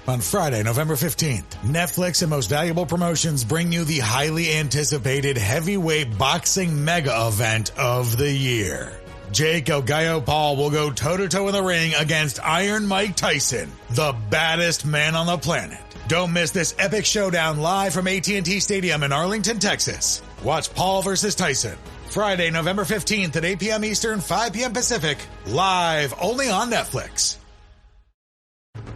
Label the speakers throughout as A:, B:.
A: On Friday, November 15th, Netflix and Most Valuable Promotions bring you the highly anticipated heavyweight boxing mega event of the year. Jake El Gallo Paul will go toe-to-toe in the ring against Iron Mike Tyson, the baddest man on the planet. Don't miss this epic showdown live from AT&T Stadium in Arlington, Texas. Watch Paul versus Tyson, Friday, November 15th at 8 p.m. Eastern, 5 p.m. Pacific, live only on Netflix.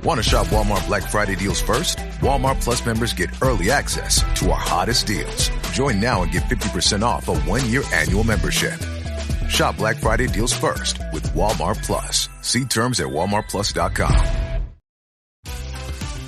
B: Want to shop Walmart Black Friday deals first? Walmart Plus members get early access to our hottest deals. Join now and get 50% off a one-year annual membership. Shop Black Friday deals first with Walmart Plus. See terms at walmartplus.com.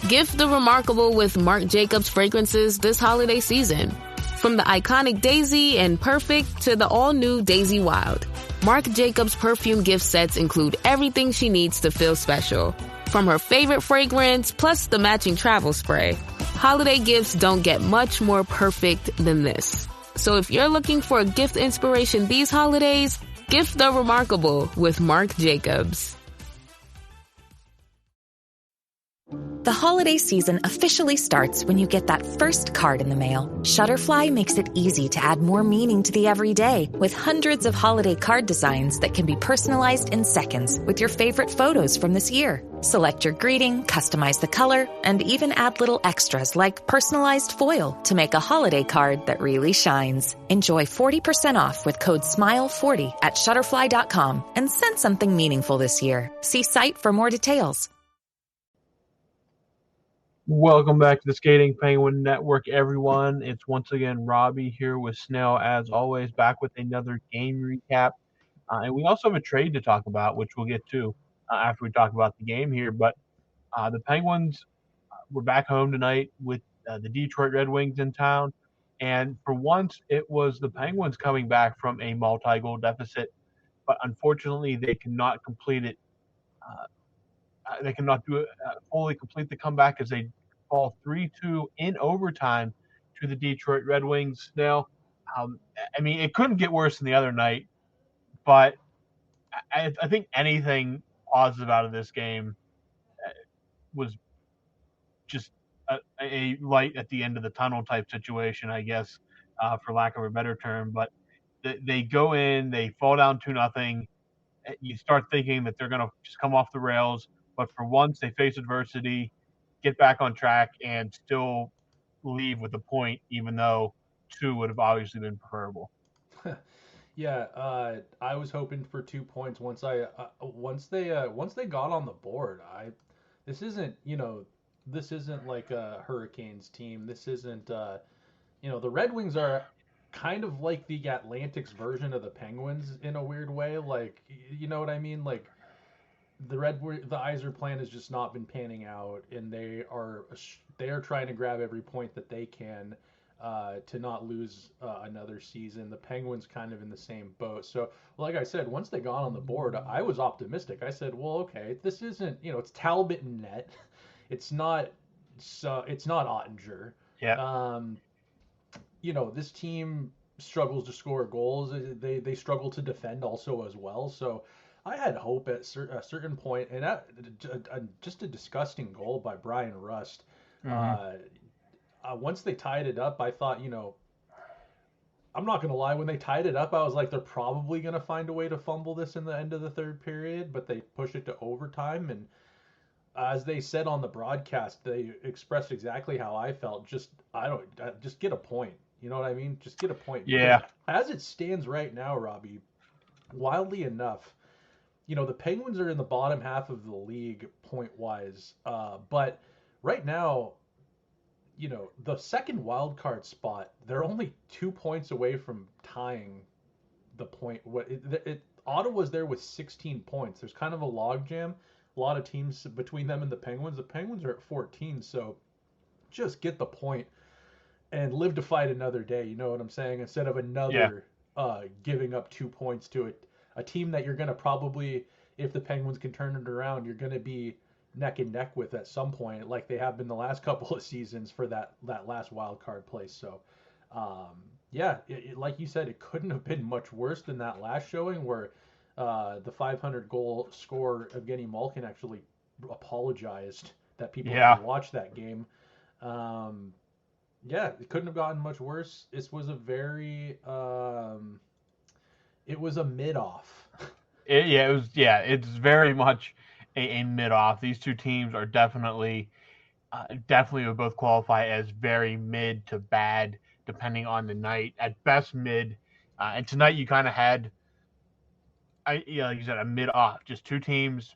C: Gift the remarkable with Marc Jacobs fragrances this holiday season. From the iconic Daisy and Perfect to the all-new Daisy Wild, Marc Jacobs perfume gift sets include everything she needs to feel special. From her favorite fragrance, plus the matching travel spray, holiday gifts don't get much more perfect than this. So if you're looking for a gift inspiration these holidays, gift the remarkable with Marc Jacobs.
D: The holiday season officially starts when you get that first card in the mail. Shutterfly makes it easy to add more meaning to the everyday with hundreds of holiday card designs that can be personalized in seconds with your favorite photos from this year. Select your greeting, customize the color, and even add little extras like personalized foil to make a holiday card that really shines. Enjoy 40% off with code SMILE40 at Shutterfly.com and send something meaningful this year. See site for more details.
E: Welcome back to the Skating Penguin Network, everyone. It's once again Robbie here with Snail, as always, back with another game recap. And we also have a trade to talk about, which we'll get to after we talk about the game here. But the Penguins were back home tonight with the Detroit Red Wings in town. And for once, it was the Penguins coming back from a multi-goal deficit. But unfortunately, they cannot complete it. They cannot fully complete the comeback as they fall 3-2 in overtime to the Detroit Red Wings. Now, I mean, it couldn't get worse than the other night, but I think anything positive out of this game was just a light at the end of the tunnel type situation, I guess, for lack of a better term. But they go in, they fall down 2-0. You start thinking that they're going to just come off the rails. But for once, they face adversity, get back on track, and still leave with a point, even though 2 would have obviously been preferable.
F: Yeah, I was hoping for 2 points once they got on the board. This isn't like a Hurricanes team. This isn't the Red Wings are kind of like the Atlantic's version of the Penguins in a weird way. Like, you know what I mean? Like, the Yzer plan has just not been panning out, and they are trying to grab every point that they can to not lose another season. The Penguins kind of in the same boat. So, like I said, once they got on the board, I was optimistic. I said, well, okay, this isn't, it's Talbot and net. It's not Ottinger.
E: Yeah.
F: This team struggles to score goals. They struggle to defend also as well. So I had hope at a certain point, and just a disgusting goal by Brian Rust. Mm-hmm. Once they tied it up, I thought, I'm not going to lie, when they tied it up, I was like, they're probably going to find a way to fumble this in the end of the third period, but they push it to overtime. And as they said on the broadcast, they expressed exactly how I felt. Just get a point. You know what I mean? Just get a point.
E: Yeah.
F: Because as it stands right now, Robbie, wildly enough, the Penguins are in the bottom half of the league point-wise, but right now, the second wild card spot, they're only 2 points away from tying the point. Ottawa's there with 16 points. There's kind of a logjam, a lot of teams between them and the Penguins. The Penguins are at 14, so just get the point and live to fight another day. You know what I'm saying? Instead of another giving up 2 points to it. A team that you're going to probably, if the Penguins can turn it around, you're going to be neck and neck with at some point, like they have been the last couple of seasons for that last wild card place. So, like you said, it couldn't have been much worse than that last showing where the 500 goal scorer Evgeny Malkin actually apologized that people
E: Yeah.
F: could watch that game. Yeah, it couldn't have gotten much worse. This was a very it was a mid-off.
E: It's very much a mid-off. These two teams are definitely would both qualify as very mid to bad, depending on the night. At best, mid. And tonight, you kind of had, like you said, a mid-off. Just two teams,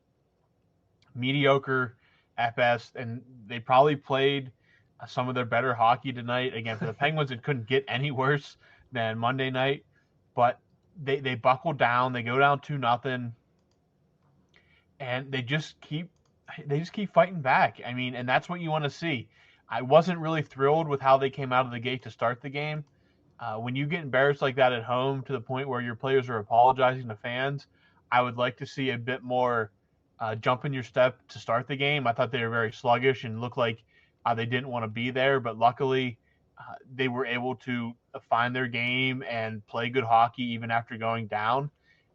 E: mediocre at best, and they probably played some of their better hockey tonight. Again, for the Penguins, it couldn't get any worse than Monday night, but they buckle down. They go down 2-0, and they just keep fighting back. I mean, and that's what you want to see. I wasn't really thrilled with how they came out of the gate to start the game. When you get embarrassed like that at home to the point where your players are apologizing to fans, I would like to see a bit more jump in your step to start the game. I thought they were very sluggish and looked like they didn't want to be there, but luckily they were able to find their game and play good hockey even after going down.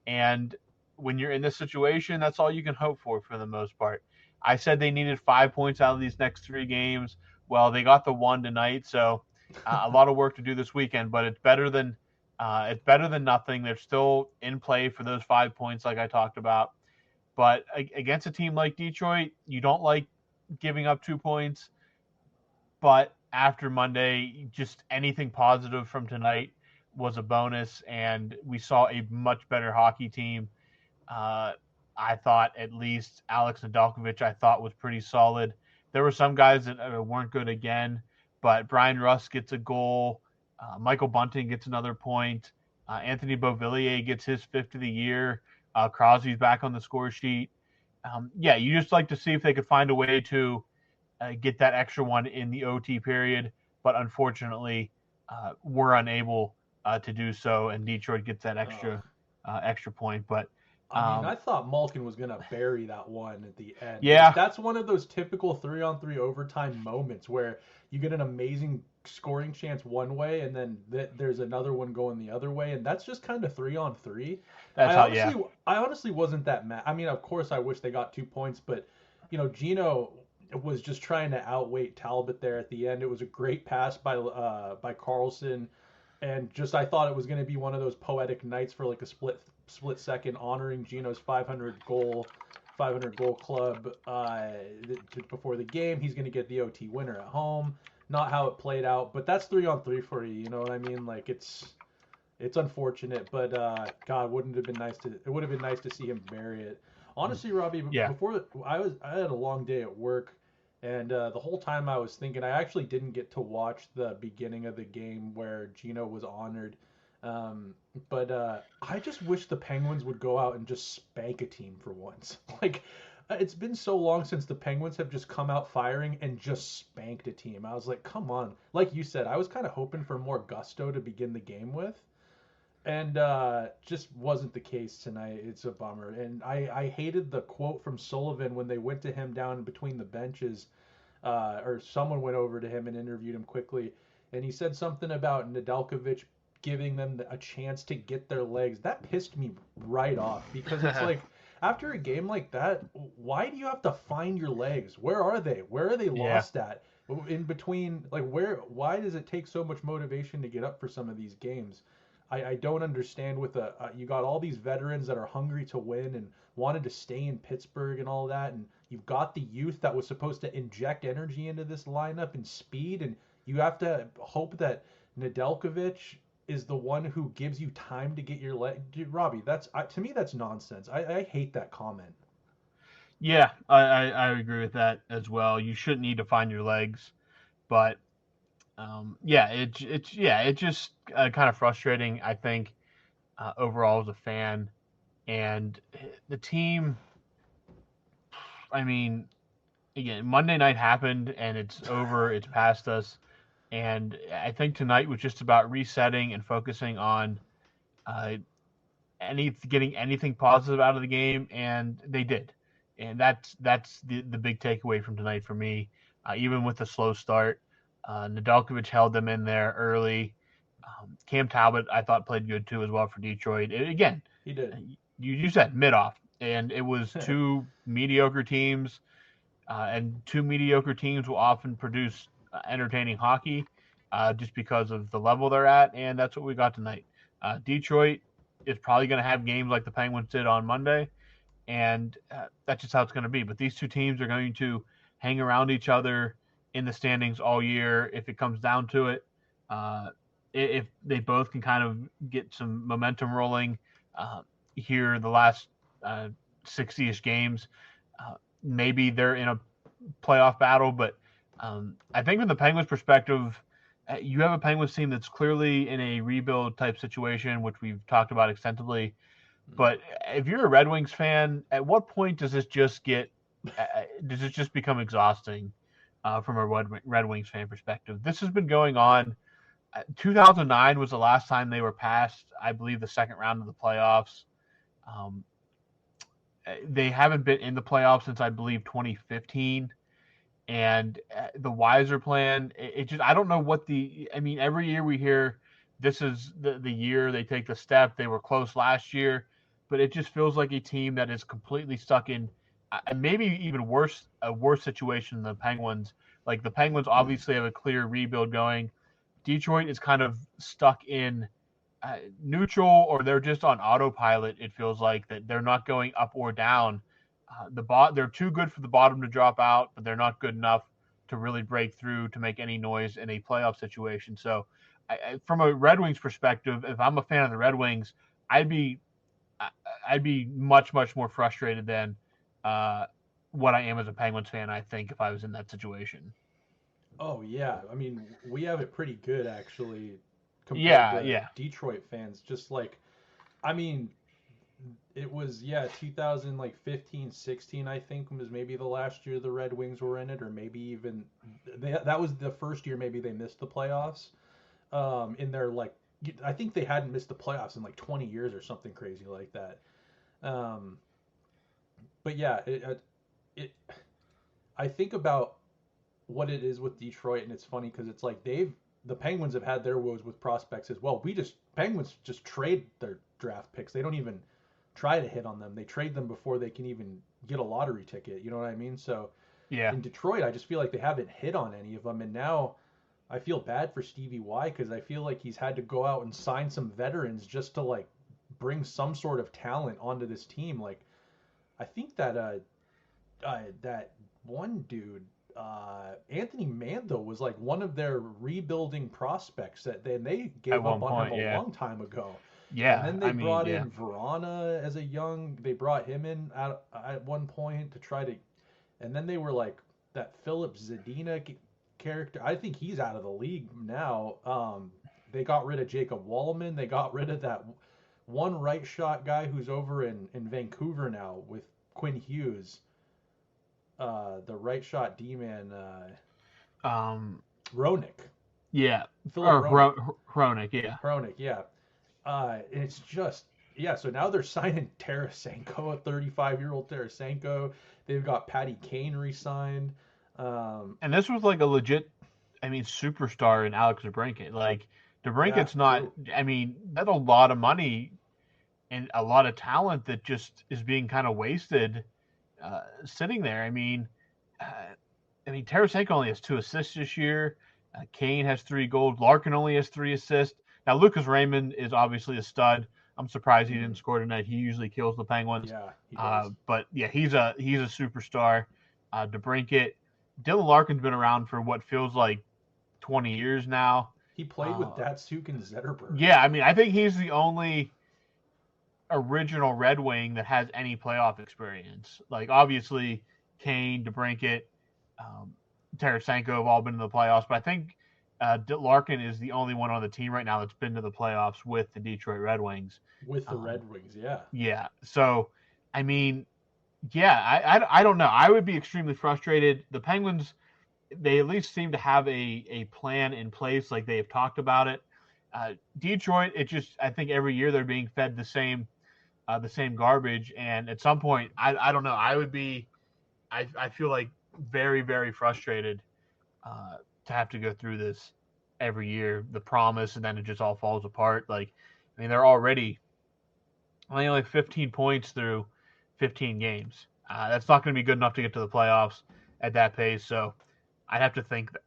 E: And when you're in this situation, that's all you can hope for the most part. I said they needed 5 points out of these next 3 games. Well, they got the 1 tonight, so a lot of work to do this weekend, but it's better than nothing. They're still in play for those 5 points like I talked about. But against a team like Detroit, you don't like giving up 2 points. But after Monday, just anything positive from tonight was a bonus, and we saw a much better hockey team. I thought at least Alex Nedeljkovic I thought was pretty solid. There were some guys that weren't good again, but Brian Rust gets a goal. Michael Bunting gets another point. Anthony Beauvillier gets his 5th of the year. Crosby's back on the score sheet. You just like to see if they could find a way to get that extra one in the OT period, but unfortunately we're unable to do so, and Detroit gets that extra point. But
F: I thought Malkin was going to bury that one at the end.
E: Yeah.
F: That's one of those typical 3-on-3 overtime moments where you get an amazing scoring chance one way and then there's another one going the other way, and that's just kind of 3-on-3. I honestly wasn't that mad. I mean, of course I wish they got 2 points, but Gino was just trying to outweight Talbot there at the end. It was a great pass by Karlsson, and just I thought it was going to be one of those poetic nights for like a split second honoring Gino's 500 goal club before the game. He's going to get the OT winner at home. Not how it played out, but that's 3-on-3 for you. You know what I mean? Like it's unfortunate, but God, it would have been nice to see him bury it. Honestly, Robbie, before I had a long day at work, and the whole time I was thinking I actually didn't get to watch the beginning of the game where Gino was honored. But I just wish the Penguins would go out and just spank a team for once. Like, it's been so long since the Penguins have just come out firing and just spanked a team. I was like, come on. Like you said, I was kind of hoping for more gusto to begin the game with. And just wasn't the case tonight. It's a bummer. And I hated the quote from Sullivan when they went to him down between the benches, or someone went over to him and interviewed him quickly. And he said something about Nedeljkovic giving them a chance to get their legs. That pissed me right off, because it's like, after a game like that, why do you have to find your legs? Where are they? Where are they lost at? In between, like, why does it take so much motivation to get up for some of these games? I don't understand. With you got all these veterans that are hungry to win and wanted to stay in Pittsburgh and all that, and you've got the youth that was supposed to inject energy into this lineup and speed, and you have to hope that Nedeljkovic is the one who gives you time to get your leg. Dude, Robbie, to me that's nonsense. I hate that comment.
E: Yeah, I agree with that as well. You shouldn't need to find your legs, but it's just kind of frustrating, I think, overall as a fan. And the team, I mean, again, Monday night happened and it's over. It's past us. And I think tonight was just about resetting and focusing on getting anything positive out of the game, and they did. And that's the big takeaway from tonight for me. Even with the slow start, Nedeljkovic held them in there early. Cam Talbot, I thought, played good too as well for Detroit.
F: He did.
E: You said mid-off, and it was two mediocre teams And two mediocre teams will often produce entertaining hockey just because of the level they're at, and that's what we got tonight. Detroit is probably going to have games like the Penguins did on Monday, and that's just how it's going to be. But these two teams are going to hang around each other in the standings all year if it comes down to it. If they both can kind of get some momentum rolling here the last 60-ish games, maybe they're in a playoff battle. But I think from the Penguins' perspective, you have a Penguins team that's clearly in a rebuild type situation, which we've talked about extensively. But if you're a Red Wings fan, at what point does this just become exhausting from a Red Wings fan perspective? This has been going on. 2009 was the last time they were past, I believe, the second round of the playoffs. They haven't been in the playoffs since, I believe, 2015. And the Wiser plan, I don't know what every year we hear this is the year they take the step. They were close last year, but it just feels like a team that is completely stuck in maybe even a worse situation than the Penguins. Like the Penguins obviously have a clear rebuild going. Detroit is kind of stuck in neutral, or they're just on autopilot. It feels like that they're not going up or down. They're too good for the bottom to drop out, but they're not good enough to really break through to make any noise in a playoff situation. So, from a Red Wings perspective, if I'm a fan of the Red Wings, I'd be much more frustrated than what I am as a Penguins fan. I think if I was in that situation.
F: Oh yeah, I mean we have it pretty good actually compared to Detroit fans. Just like, I mean, it was 2015, 16 I think was maybe the last year the Red Wings were in it, or maybe even that was the first year maybe they missed the playoffs. In their I think they hadn't missed the playoffs in like 20 years or something crazy like that. But yeah, I think about what it is with Detroit, and it's funny because it's like the Penguins have had their woes with prospects as well. Penguins just trade their draft picks. They don't even try to hit on them. They trade them before they can even get a lottery ticket. You know what I mean? So in Detroit, I just feel like they haven't hit on any of them, and now I feel bad for Stevie Y because I feel like he's had to go out and sign some veterans just to like bring some sort of talent onto this team. Like I think that that one dude, Anthony Mando, was like one of their rebuilding prospects that they gave up on him a long time ago.
E: Yeah,
F: and then they brought in Verana as they brought him in at one point to try to, and then they were like that Philip Zadina character. I think he's out of the league now. They got rid of Jacob Wallman. They got rid of that one right shot guy who's over in Vancouver now with Quinn Hughes. The right shot D-man, Hronek.
E: Yeah.
F: Hronek, yeah. It's just, so now they're signing Tarasenko, a 35-year-old Tarasenko. They've got Patty Kane re-signed.
E: And this was like a legit, superstar in Alex DeBrincat. Like, DeBrincat's not, that's a lot of money and a lot of talent that just is being kind of wasted sitting there. Tarasenko only has 2 assists this year. Kane has 3 goals. Larkin only has 3 assists. Now, Lucas Raymond is obviously a stud. I'm surprised he didn't score tonight. He usually kills the Penguins.
F: Yeah, he does.
E: But yeah, he's a superstar. DeBrincat. Dylan Larkin's been around for what feels like 20 years now.
F: He played with Datsuk and Zetterberg.
E: Yeah, I think he's the only original Red Wing that has any playoff experience. Like, obviously, Kane, DeBrincat, Tarasenko have all been in the playoffs, but I think Larkin is the only one on the team right now that's been to the playoffs with the Detroit Red Wings.
F: With the Red Wings, yeah.
E: Yeah. So, I don't know. I would be extremely frustrated. The Penguins, they at least seem to have a plan in place, like they have talked about it. Detroit, I think every year they're being fed the same garbage, and at some point, I don't know. I feel like very, very frustrated to have to go through this every year, the promise, and then it just all falls apart. They're already only 15 points through 15 games. That's not going to be good enough to get to the playoffs. at that pace. So I'd have to think that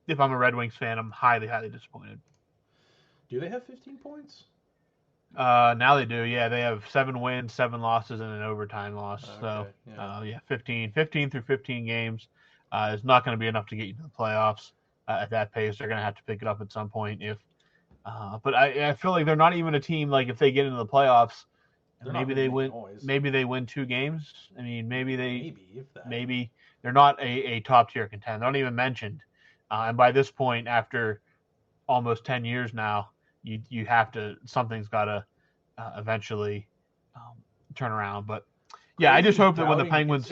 E: if I'm a Red Wings fan, I'm highly, highly disappointed.
F: Do they have 15 points?
E: Now they do. Yeah, they have 7 wins, 7 losses, and an overtime loss.
F: Okay,
E: So, 15 through 15 games is not going to be enough to get you to the playoffs at that pace. They're going to have to pick it up at some point. But I feel like they're not even a team, like, if they get into the playoffs, maybe they win.
F: Noise.
E: Maybe they win 2 games. I mean, maybe
F: if that.
E: maybe they're not a top tier contender. They're not even mentioned. And by this point, after almost 10 years now, you have to, something's got to eventually turn around. But yeah, I just hope that when the Penguins,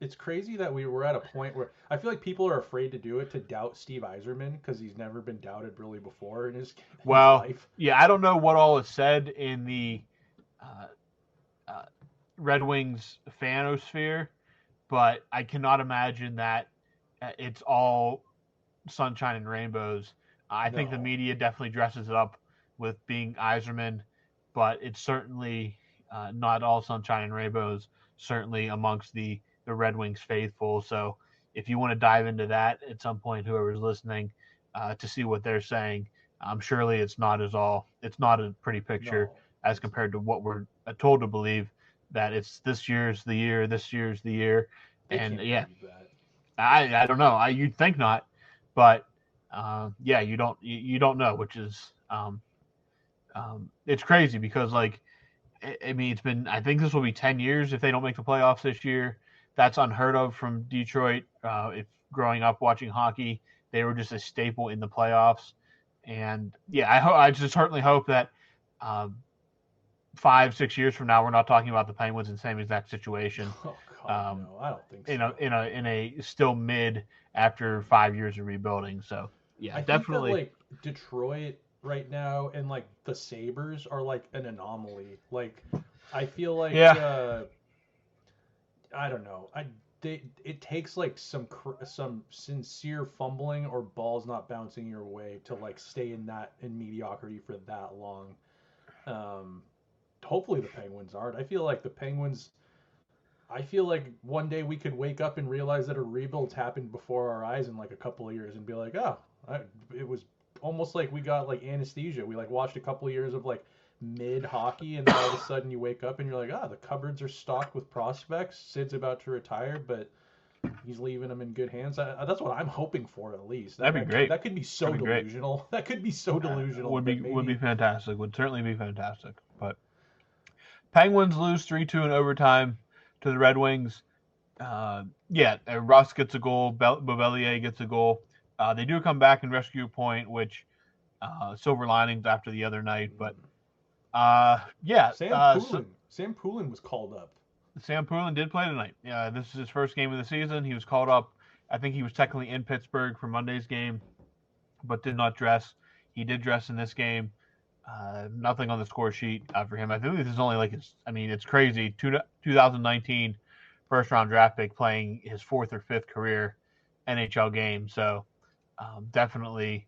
F: it's crazy that we were at a point where I feel like people are afraid to do it, to doubt Steve Yzerman, because he's never been doubted really before in his life.
E: Yeah, I don't know what all is said in the Red Wings fanosphere, but I cannot imagine that it's all sunshine and rainbows. I think the media definitely dresses it up with being Yzerman, but it's certainly not all sunshine and rainbows, certainly amongst the Red Wings faithful. So if you want to dive into that at some point, whoever's listening, to see what they're saying, surely it's not a pretty picture as compared to what we're told to believe, that it's this year's the year. And yeah, I don't know. You'd think not, but you don't know, which is it's crazy because, like, I mean, I think this will be 10 years if they don't make the playoffs this year. That's unheard of from Detroit. If growing up watching hockey, they were just a staple in the playoffs. And yeah, I just certainly hope that 5-6 years from now, we're not talking about the Penguins in the same exact situation.
F: Oh God, no, I don't think so.
E: In a still mid after 5 years of rebuilding. So yeah,
F: I
E: definitely.
F: think that, like, Detroit right now and like the Sabres are like an anomaly. Like, I feel like I don't know. It takes like some sincere fumbling or balls not bouncing your way to like stay in mediocrity for that long. Hopefully the Penguins aren't. I feel like one day we could wake up and realize that a rebuild's happened before our eyes in like a couple of years and be like, it was almost like we got like anesthesia. We like watched a couple of years of like mid hockey, and then all of a sudden you wake up and you're like, the cupboards are stocked with prospects. Sid's about to retire, but he's leaving them in good hands. That's what I'm hoping for, at least.
E: That'd be great.
F: That could be so delusional. That could be so delusional.
E: Would be fantastic. Would certainly be fantastic. But Penguins lose 3-2 in overtime to the Red Wings. Russ gets a goal. Beauvillier gets a goal. They do come back and rescue a point, which silver linings after the other night. But
F: Sam Poulin was called up.
E: Sam Poulin did play tonight. This is his first game of the season. He was called up. I think he was technically in Pittsburgh for Monday's game, but did not dress. He did dress in this game. Nothing on the score sheet for him. I think this is only it's crazy. 2019 first-round draft pick playing his 4th or 5th career NHL game. So definitely,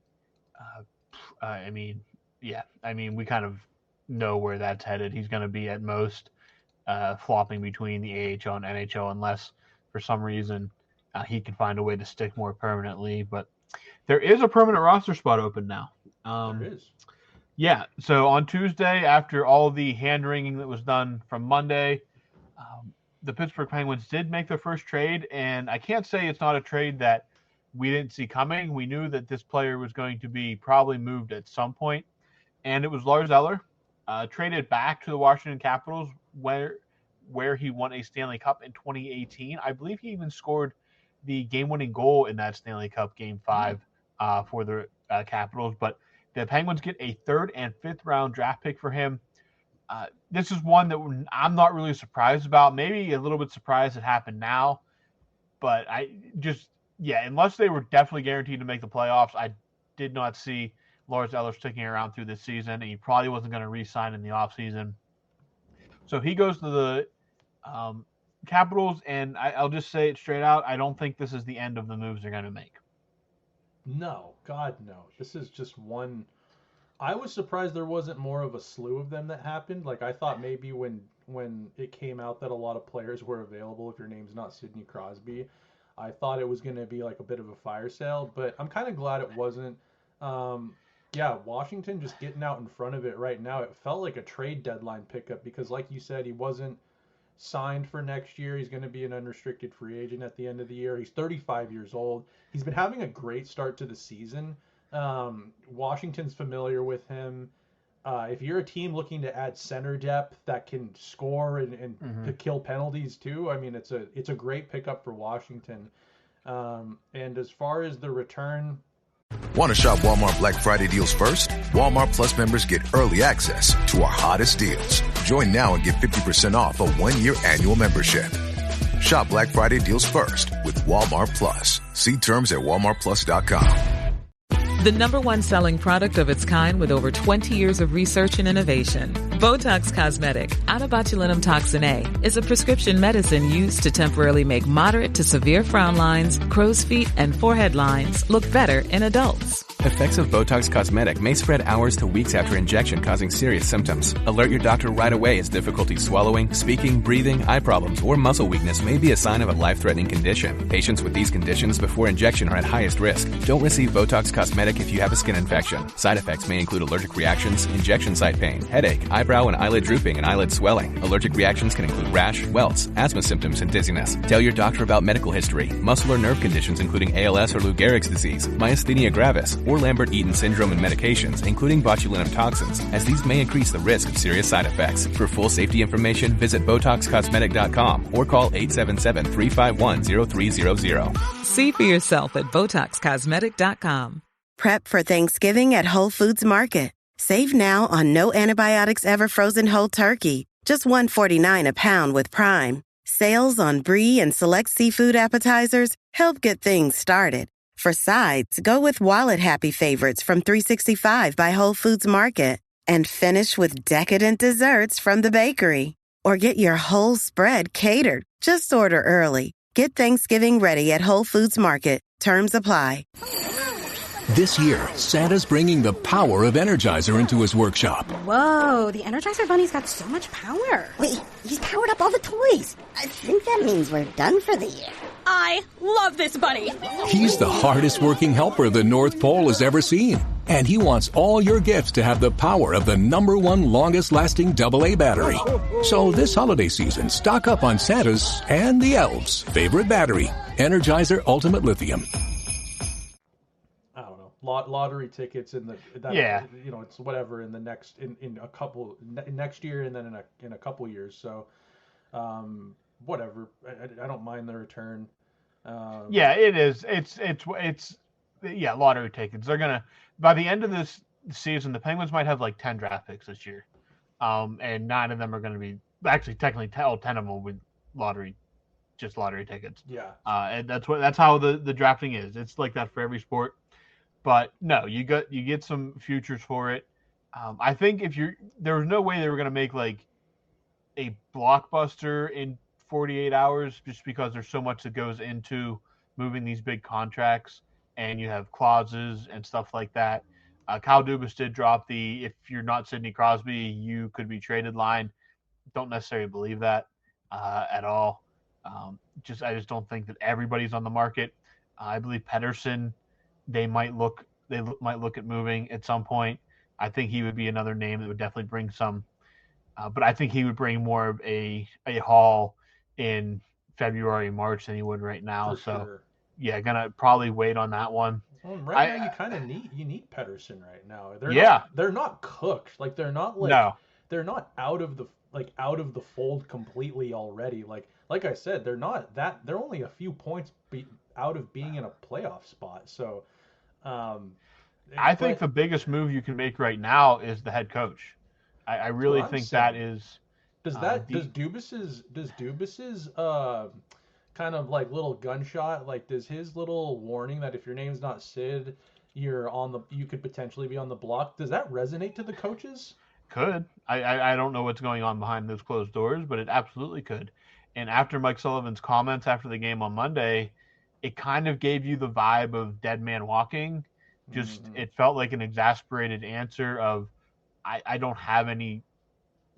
E: we kind of know where that's headed. He's going to be at most flopping between the AHL and NHL unless for some reason he can find a way to stick more permanently. But there is a permanent roster spot open now.
F: There is.
E: Yeah, so on Tuesday, after all the hand-wringing that was done from Monday, the Pittsburgh Penguins did make their first trade, and I can't say it's not a trade that we didn't see coming. We knew that this player was going to be probably moved at some point, and it was Lars Eller, traded back to the Washington Capitals, where he won a Stanley Cup in 2018. I believe he even scored the game-winning goal in that Stanley Cup Game 5 for the Capitals, but the Penguins get a 3rd and 5th round draft pick for him. This is one that I'm not really surprised about. Maybe a little bit surprised it happened now. But unless they were definitely guaranteed to make the playoffs, I did not see Lars Eller sticking around through this season. And he probably wasn't going to re-sign in the offseason. So he goes to the Capitals, and I'll just say it straight out. I don't think this is the end of the moves they're going to make.
F: No, God, no. This is just one. I was surprised there wasn't more of a slew of them that happened. Like, I thought maybe when it came out that a lot of players were available, if your name's not Sidney Crosby, I thought it was going to be like a bit of a fire sale, but I'm kind of glad it wasn't. Yeah, Washington just getting out in front of it right now. It felt like a trade deadline pickup because, like you said, he wasn't signed for next year. He's going to be an unrestricted free agent at the end of the year. He's 35 years old. He's been having a great start to the season. Washington's familiar with him. If you're a team looking to add center depth that can score and to kill penalties too, I mean, it's a great pickup for Washington. And as far as the return,
B: Want to shop Walmart Black Friday deals first? Walmart Plus members get early access to our hottest deals. Join now and get 50% off a 1-year annual membership. Shop Black Friday deals first with Walmart Plus. See terms at walmartplus.com.
G: The number one selling product of its kind with over 20 years of research and innovation. Botox Cosmetic, out of botulinum toxin A, is a prescription medicine used to temporarily make moderate to severe frown lines, crow's feet, and forehead lines look better in adults.
H: Effects of Botox Cosmetic may spread hours to weeks after injection, causing serious symptoms. Alert your doctor right away as difficulty swallowing, speaking, breathing, eye problems, or muscle weakness may be a sign of a life-threatening condition. Patients with these conditions before injection are at highest risk. Don't receive Botox Cosmetic if you have a skin infection. Side effects may include allergic reactions, injection site pain, headache, eyebrow and eyelid drooping, and eyelid swelling. Allergic reactions can include rash, welts, asthma symptoms, and dizziness. Tell your doctor about medical history, muscle or nerve conditions including ALS or Lou Gehrig's disease, myasthenia gravis, or Lambert-Eaton syndrome and medications, including botulinum toxins, as these may increase the risk of serious side effects. For full safety information, visit BotoxCosmetic.com or call 877-351-0300.
G: See for yourself at BotoxCosmetic.com.
I: Prep for Thanksgiving at Whole Foods Market. Save now on no antibiotics ever frozen whole turkey, just $1.49 a pound with Prime. Sales on brie and select seafood appetizers help get things started. For sides, go with wallet-happy favorites from 365 by Whole Foods Market. And finish with decadent desserts from the bakery. Or get your whole spread catered. Just order early. Get Thanksgiving ready at Whole Foods Market. Terms apply.
J: This year, Santa's bringing the power of Energizer into his workshop.
K: Whoa, the Energizer Bunny's got so much power.
L: Wait, he's powered up all the toys. I think that means we're done for the year.
K: I love this bunny.
J: He's the hardest working helper the North Pole has ever seen. And he wants all your gifts to have the power of the #1 longest lasting AA battery. So this holiday season, stock up on Santa's and the elves' favorite battery, Energizer Ultimate Lithium.
F: Lottery tickets in it's whatever in the next in a couple next year and then in a couple years. So whatever, I don't mind the return.
E: It is. It's lottery tickets. They're gonna, by the end of this season, the Penguins might have like 10 draft picks this year, and 9 of them are going to be, actually technically 10 of them will be lottery tickets.
F: Yeah.
E: And that's how the drafting is. It's like that for every sport. But no, you get some futures for it. I think there was no way they were going to make like a blockbuster in 48 hours just because there's so much that goes into moving these big contracts, and you have clauses and stuff like that. Kyle Dubas did drop the "if you're not Sidney Crosby, you could be traded" line. Don't necessarily believe that at all. I just don't think that everybody's on the market. I believe Pettersson, they might look at moving at some point. I think he would be another name that would definitely bring some, but I think he would bring more of a haul in February, March than he would right now.
F: For
E: so
F: sure.
E: Yeah, gonna probably wait on that one.
F: Well, now you kind of need Pettersson right now. They're not cooked. Like they're not they're not out of the fold completely already. Like I said, they're only a few points out of being in a playoff spot. So
E: I think the biggest move you can make right now is the head coach. I really think that is.
F: Does Dubas's kind of like little gunshot, like does his little warning that if your name's not Sid, you could potentially be on the block, does that resonate to the coaches?
E: Could. I don't know what's going on behind those closed doors, but it absolutely could. And after Mike Sullivan's comments after the game on Monday, it kind of gave you the vibe of dead man walking. It felt like an exasperated answer of, I don't have any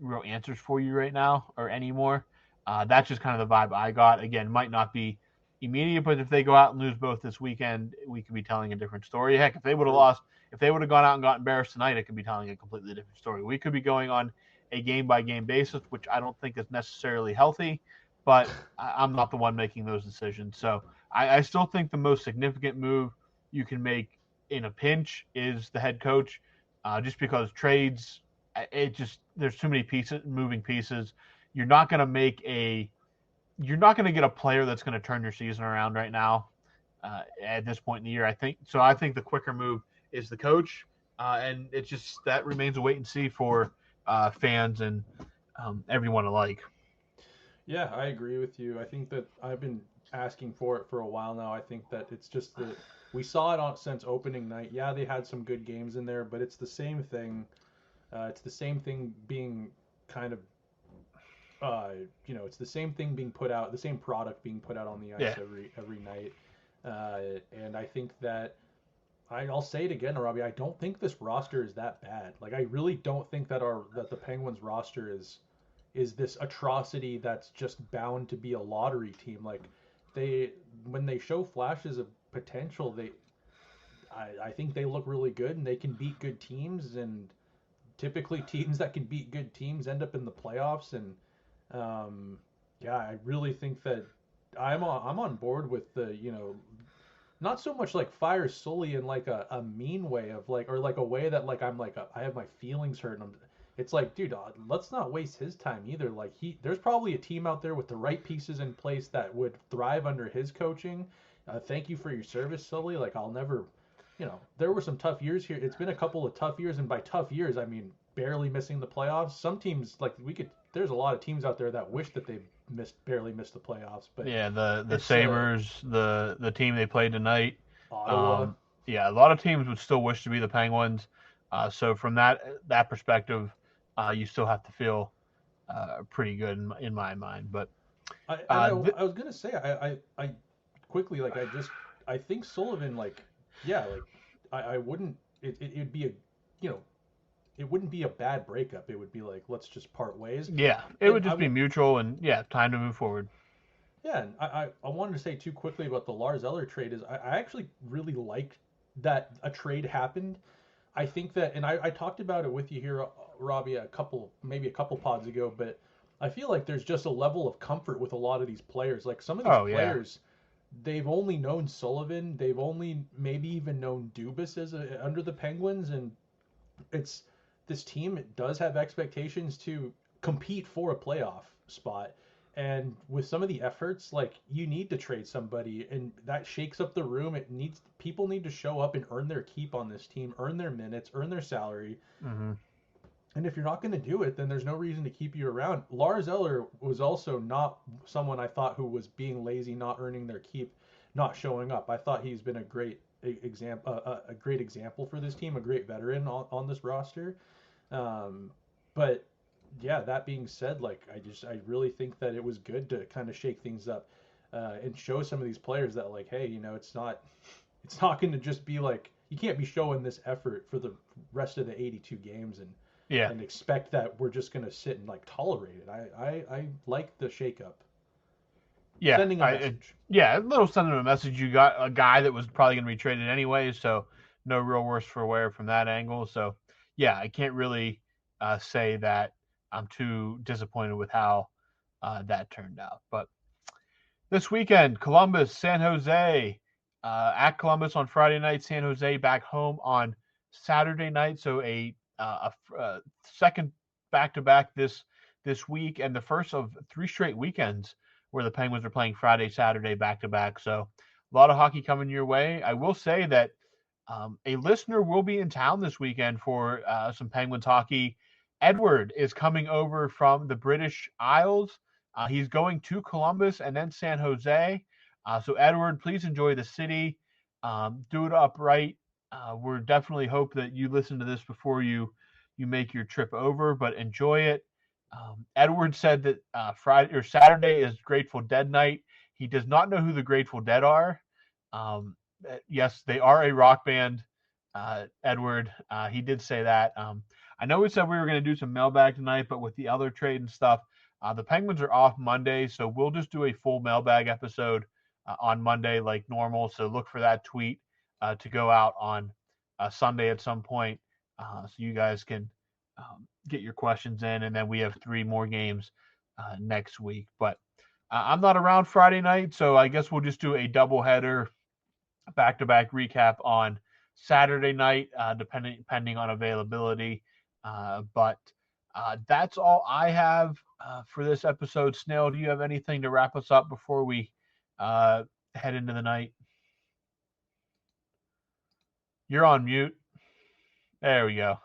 E: real answers for you right now or anymore. That's just kind of the vibe I got. Again, might not be immediate, but if they go out and lose both this weekend, we could be telling a different story. Heck, if they would have lost, if they would have gone out and got embarrassed tonight, it could be telling a completely different story. We could be going on a game-by-game basis, which I don't think is necessarily healthy, but I'm not the one making those decisions. So I still think the most significant move you can make in a pinch is the head coach, just because trades, there's too many moving pieces. You're not going to get a player that's going to turn your season around right now at this point in the year. I think the quicker move is the coach, and it's just that remains a wait and see for fans and everyone alike.
F: Yeah, I agree with you. I think that I've been asking for it for a while now. I think that it's just that we saw it since opening night. Yeah, they had some good games in there, but it's the same thing. It's the same thing being kind of, it's the same thing being put out, the same product being put out on the ice every night. And I think that I'll say it again, Robbie. I don't think this roster is that bad. Like, I really don't think that the Penguins roster is this atrocity that's just bound to be a lottery team. Like, when they show flashes of potential, I think they look really good and they can beat good teams, and typically teams that can beat good teams end up in the playoffs. And I really think that I'm on board with the, not so much like fire Sully in like a mean way of like, or like a way that like I'm like I have my feelings hurt, and it's like, dude, let's not waste his time either. Like, there's probably a team out there with the right pieces in place that would thrive under his coaching. Thank you for your service, Sully. Like, I'll never, there were some tough years here. It's been a couple of tough years, and by tough years, I mean barely missing the playoffs. Some teams, like, there's a lot of teams out there that wish that they barely missed the playoffs. But
E: yeah, the Sabres, the team they played tonight,
F: Ottawa.
E: A lot of teams would still wish to be the Penguins. So from that perspective, you still have to feel pretty good in my mind. But
F: I was gonna say, I quickly, like, I think Sullivan, like, yeah, like, I wouldn't, it'd be it wouldn't be a bad breakup. It would be like, let's just part ways.
E: Yeah, it would just be mutual, and time to move forward.
F: Yeah, and I wanted to say too quickly about the Lars Eller trade is I actually really like that a trade happened. I think that, and I talked about it with you here, Robbie, maybe a couple pods ago, but I feel like there's just a level of comfort with a lot of these players. Like, some of these players, they've only known Sullivan, they've only maybe even known Dubas under the Penguins, and this team does have expectations to compete for a playoff spot. And with some of the efforts, like, you need to trade somebody, and that shakes up the room. People need to show up and earn their keep on this team, earn their minutes, earn their salary.
E: Mm-hmm.
F: And if you're not going to do it, then there's no reason to keep you around. Lars Eller was also not someone I thought who was being lazy, not earning their keep, not showing up. I thought he's been a great example for this team, a great veteran on this roster. But yeah, that being said, like, I really think that it was good to kind of shake things up and show some of these players that, like, hey, it's not going to just be like, you can't be showing this effort for the rest of the 82 games and expect that we're just going to sit and, like, tolerate it. I like the shakeup.
E: Yeah,
F: sending a message.
E: A little sending a message. You got a guy that was probably going to be traded anyway, so no real worse for wear from that angle. So yeah, I can't really say that I'm too disappointed with how that turned out. But this weekend, Columbus, San Jose, at Columbus on Friday night, San Jose back home on Saturday night. So a second back-to-back this week, and the first of 3 straight weekends where the Penguins are playing Friday, Saturday back-to-back. So a lot of hockey coming your way. I will say that a listener will be in town this weekend for some Penguins hockey. Edward is coming over from the British Isles. He's going to Columbus and then San Jose. So Edward, please enjoy the city. Do it upright. We're definitely hope that you listen to this before you make your trip over, but enjoy it. Edward said that Friday or Saturday is Grateful Dead night. He does not know who the Grateful Dead are. Yes, they are a rock band. Edward, he did say that. I know we said we were going to do some mailbag tonight, but with the other trade and stuff, the Penguins are off Monday, so we'll just do a full mailbag episode on Monday like normal. So look for that tweet to go out on Sunday at some point, so you guys can get your questions in, and then we have 3 more games next week. But I'm not around Friday night, so I guess we'll just do a doubleheader, back-to-back recap on Saturday night, depending on availability. But that's all I have for this episode. Snail, do you have anything to wrap us up before we head into the night? You're on mute. There we go.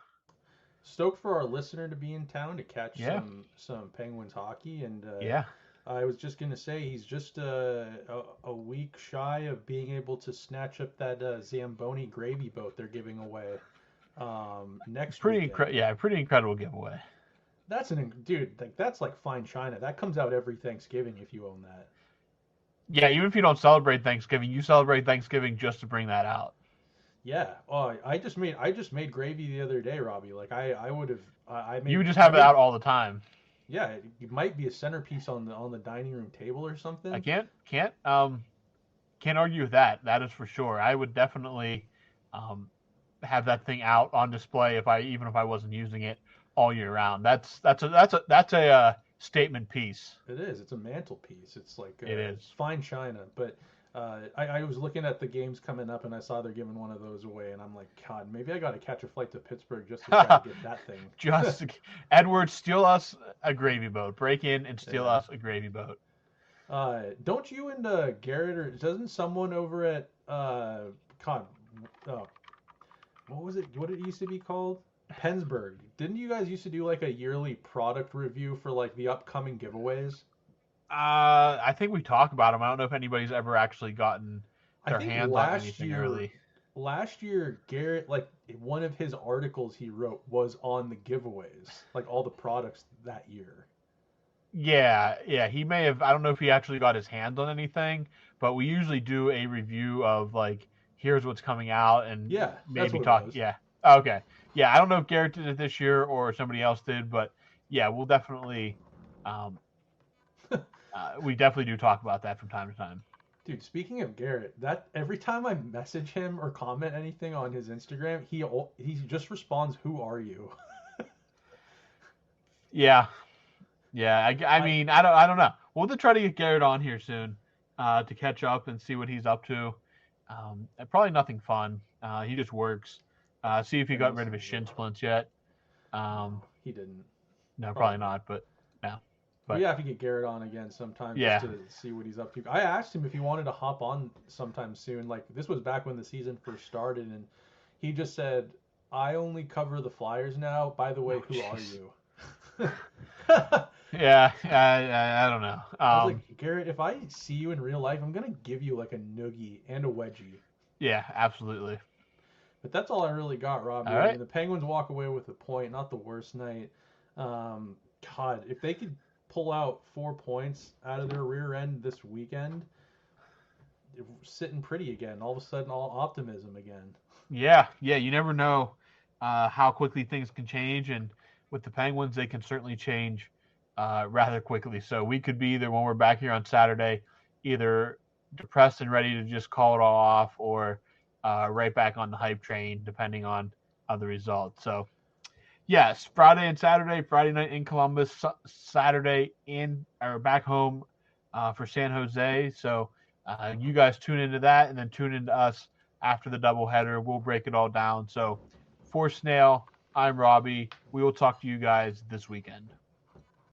F: Stoked for our listener to be in town to catch some Penguins hockey, and I was just gonna say he's just a week shy of being able to snatch up that Zamboni gravy boat they're giving away next week.
E: Pretty incredible giveaway.
F: That's that's like fine china. That comes out every Thanksgiving if you own that.
E: Yeah, even if you don't celebrate Thanksgiving, you celebrate Thanksgiving just to bring that out.
F: Yeah. Oh, I just made gravy the other day, Robbie. Like I would have.
E: You would just have it out all the time.
F: Yeah, it might be a centerpiece on the dining room table or something.
E: I can't argue with that. That is for sure. I would definitely have that thing out on display even if I wasn't using it all year round. That's a statement piece.
F: It is. It's a mantelpiece. It's like
E: it is
F: fine china. But I was looking at the games coming up, and I saw they're giving one of those away, and I'm like, God, maybe I got to catch a flight to Pittsburgh just to try to get that thing.
E: Edward, steal us a gravy boat. Break in and steal us a gravy boat.
F: Don't you and Garrett, or doesn't someone over at what was it? What did it used to be called? Pennsburg. Didn't you guys used to do like a yearly product review for like the upcoming giveaways?
E: I think we talked about them. I don't know if anybody's ever actually gotten their hands on anything early.
F: Last year, Garrett, like one of his articles he wrote was on the giveaways, like all the products that year.
E: Yeah, he may have. I don't know if he actually got his hands on anything, but we usually do a review of like, here's what's coming out, and maybe talk. Yeah, okay. Yeah, I don't know if Garrett did it this year or somebody else did, but yeah, we'll definitely. We definitely do talk about that from time to time.
F: Dude, speaking of Garrett, that every time I message him or comment anything on his Instagram, he just responds, "Who are you?"
E: Yeah. I mean, I don't know. We'll have to try to get Garrett on here soon to catch up and see what he's up to. Probably nothing fun. He just works. See if he got rid of his shin splints yet.
F: He didn't.
E: No, probably not. But no.
F: We have to get Garrett on again sometime just to see what he's up to. I asked him if he wanted to hop on sometime soon. Like, this was back when the season first started, and he just said, "I only cover the Flyers now. By the way, who are you?"
E: Yeah, I don't know.
F: I was like, Garrett, if I see you in real life, I'm going to give you like a noogie and a wedgie.
E: Yeah, absolutely.
F: But that's all I really got, Robbie.
E: All right.
F: I mean, the Penguins walk away with a point, not the worst night. God, if they could pull out 4 points out of their rear end this weekend, sitting pretty again. All of a sudden, all optimism again.
E: Yeah, you never know how quickly things can change, and with the Penguins, they can certainly change rather quickly. So we could be either, when we're back here on Saturday, either depressed and ready to just call it all off, or right back on the hype train, depending on the results. So, yes, Friday and Saturday. Friday night in Columbus, Saturday back home for San Jose. So you guys tune into that, and then tune into us after the doubleheader. We'll break it all down. So for Snail, I'm Robbie. We will talk to you guys this weekend.